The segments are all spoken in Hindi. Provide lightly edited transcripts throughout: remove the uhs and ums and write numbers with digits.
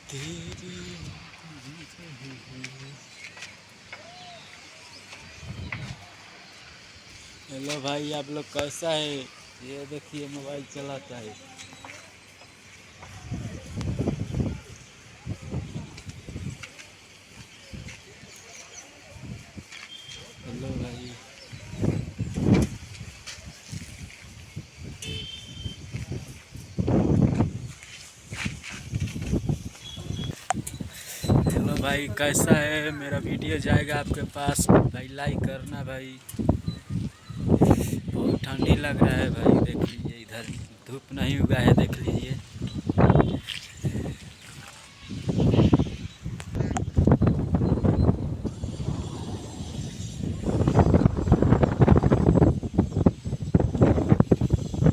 हेलो भाई, आप लोग कैसा है? ये देखिए मोबाइल चलाता है। हेलो भाई। हेलो भाई, कैसा है? मेरा वीडियो जाएगा आपके पास भाई, लाइक करना भाई। बहुत ठंडी लग रहा है भाई, देख लीजिए इधर धूप नहीं उगा है, देख लीजिए।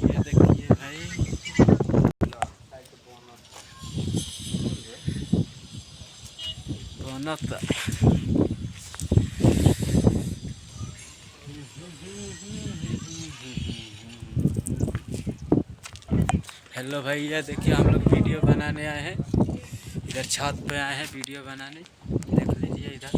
ये देखिए भाई, बनत। हेलो भाई, ये देखिए हम लोग वीडियो बनाने आए हैं, इधर छत पे आए हैं वीडियो बनाने, देख लीजिए इधर।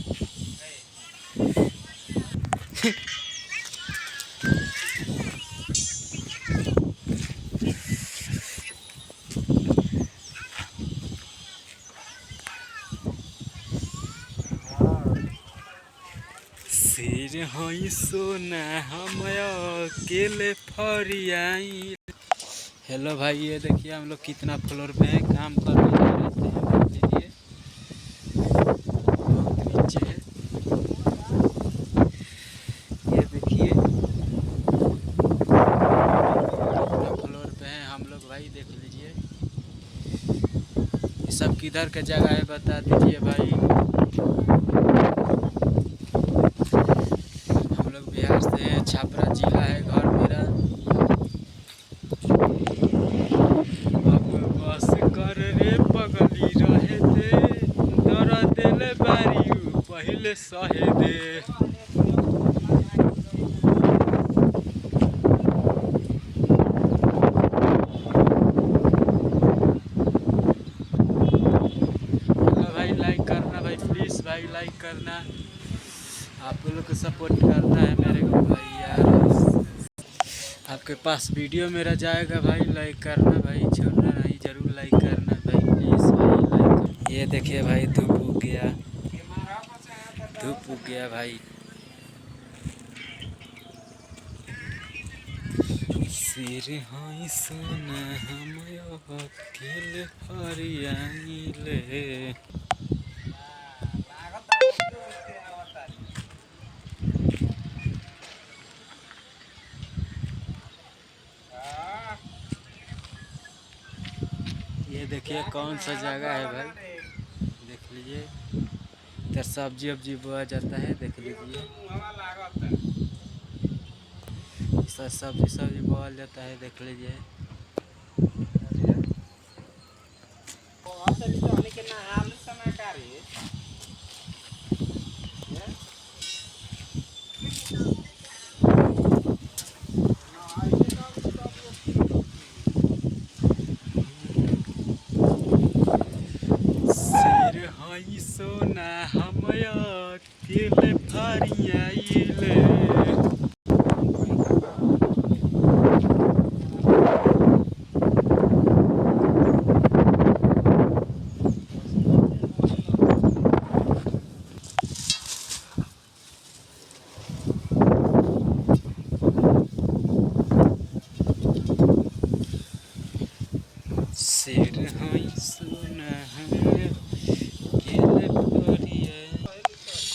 सिर होई सोना हम अकेले फरियाई। हेलो भाई, ये देखिए हम लोग कितना फ्लोर पे है, काम करने जा रहे हैं, देख लीजिए बहुत नीचे है। ये देखिए कितना फ्लोर पे है हम लोग भाई, देख लीजिए। ये सब किधर का जगह है बता दीजिए भाई। हम लोग बिहार से हैं, छपरा जिला है घर मेरा। अब बस कर रे पगली रहे थे, दर्द दिल बारी पहले सहे दे। हेलो भाई, लाइक करना भाई, प्लीज़ भाई लाइक करना। आप लोग को सपोर्ट करना है मेरे को भाई यार। आपके पास वीडियो मेरा जाएगा भाई, लाइक करना भाई, छोड़ना नहीं, जरूर लाइक करना भाई, प्लीज़ भाई लाइक करना। ये देखिए भाई, धूप उग गया, धूप उग गया भाई। सिर हाई सोना हम अकेले फरियाइले। ये देखिए कौन सा जगह है भाई, देख लीजिए। इधर सब्जी वब्जी बोया जाता है, देख लीजिए। सब्जी बोया जाता है, देख लीजिए। सिर हाई सोना हम अकेले फरियाइले। सिर हाई सोना हम अकेले फरियाइले।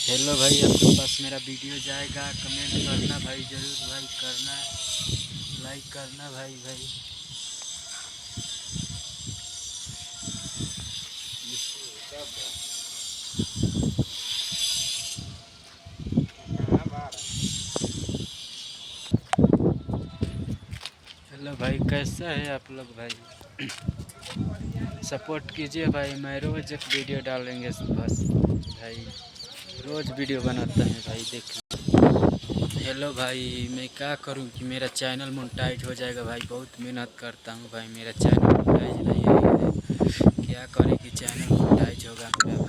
हेलो भाई, आपके पास मेरा वीडियो जाएगा, कमेंट करना भाई, ज़रूर भाई करना, लाइक करना भाई भाई। हेलो भाई, कैसा है आप लोग भाई? सपोर्ट कीजिए भाई, मैं रोज़ एक वीडियो डालेंगे बस भाई, रोज़ वीडियो बनाता है भाई, देख। हेलो भाई, मैं क्या करूं कि मेरा चैनल मोनेटाइज हो जाएगा भाई, बहुत मेहनत करता हूं भाई, मेरा चैनल मोनेटाइज नहीं है, क्या करें कि चैनल होगा मेरा